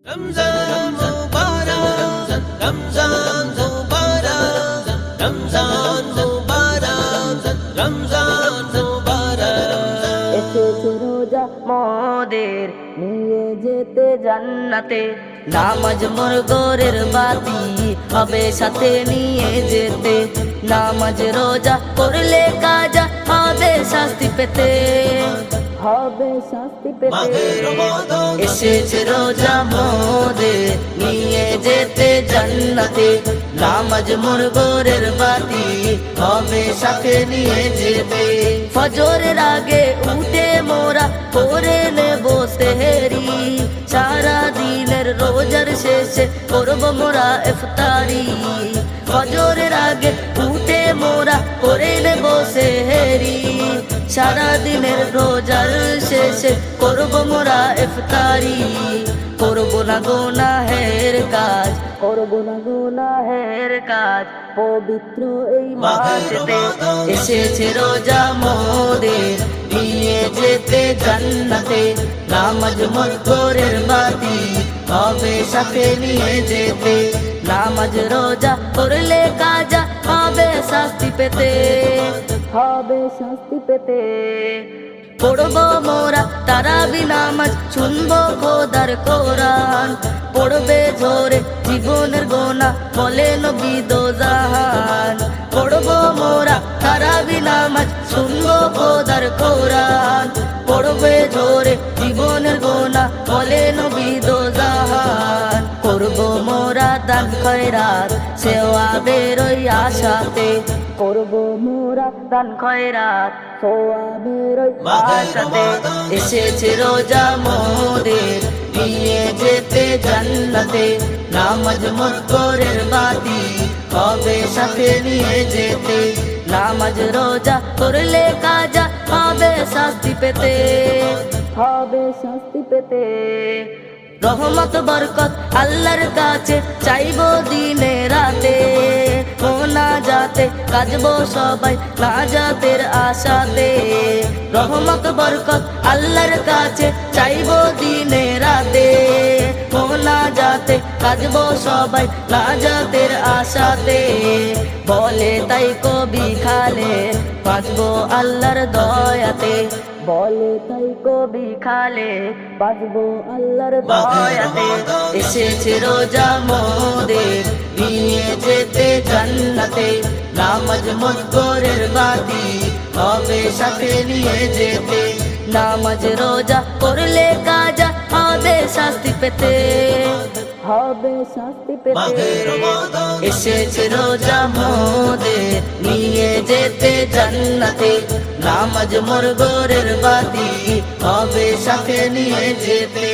রমজান মুবারক রমজান মুবারক রমজান মুবারক রমজান মুবারক এসেছে রোজা মোদের নিয়ে যেতে জান্নাতে নামাজ মোর গোরের বাতি হবে সাথে নিয়ে যেতে নামাজ রোজা করলে কাজা হবে শাস্তি পেতে হবে শাস্তি পেতে এসেছে রোজা মোদের নিয়ে যেতে জান্নাতে নামাজ মোর গোরের বাতি হবে সাথে নিয়ে যেতে ফজরের আগে উঠে মোরা করে নেব সেহরি সারা দিনের রোজার শেষে করব মোরা ইফতারি ফজরের আগে উঠে মোরা করে নেব সেহরি সারা দিনের রোজার শেষে করব মোরা ইফতারি করব না গুনাহের কাজ করব না গুনাহের কাজ পবিত্র এই মাসেতে এসেছে রোজা মোদের নিয়ে যেতে জান্নাতে নামাজ মোর গোরের বাতি হবে সাথে নিয়ে যেতে নামাজ রোজা করলে কাজা হবে শাস্তি পেতে হবে শাস্তি পেতে পড়ব মোরা তারাবি নামাজ শুনবো খোদার কোরআন পড়বে ঝরে জীবনের গোনা বলে নবী দো জাহান পড়ব মোরা তারাবি নামাজ শুনবো খোদার কোরআন পড়বে ঝরে জীবনের গোনা বলে নবী দো জাহান করব মোরা দান খয়রাত সেওয়া বেরোই আশাতে করব মোরা দান খয়রাত সেওয়া বেরোই আশাতে এসেছে রোজা মোদের নিয়ে যেতে জান্নাতে নামাজ মোর গোরের বাতি হবে সাথে নিয়ে যেতে নামাজ রোজা করলে কাজা হবে শাস্তি পেতে হবে শাস্তি পেতে রহমত বরকত আল্লাহর কাছে চাইবো দিনে রাতে মোনা যাতে কাজবো সবাই নাজাতের আশাতে রহমত বরকত আল্লাহর কাছে চাইবো দিনে রাতে মোনা যাতে কাজবো সবাই নাজাতের আশাতে বলে তাই কবি খালে বাঁচবো আল্লাহর দয়াতে বলে তাই কবি খালে বাঁচবো আল্লাহর দয়াতে এসেছে রোজা মোদের নিয়ে যেতে জান্নাতে নামাজ মোর গোরের বাতি হবে সাথে নিয়ে যেতে নামাজ রোজা করলে কাজা হবে শাস্তি পেতে হবে শাস্তি পেতে এসেছে রোজা মোদের নিয়ে যেতে জান্নাতে নামাজ মোর গোরের বাতি হবে সাথে নিয়ে যেতে।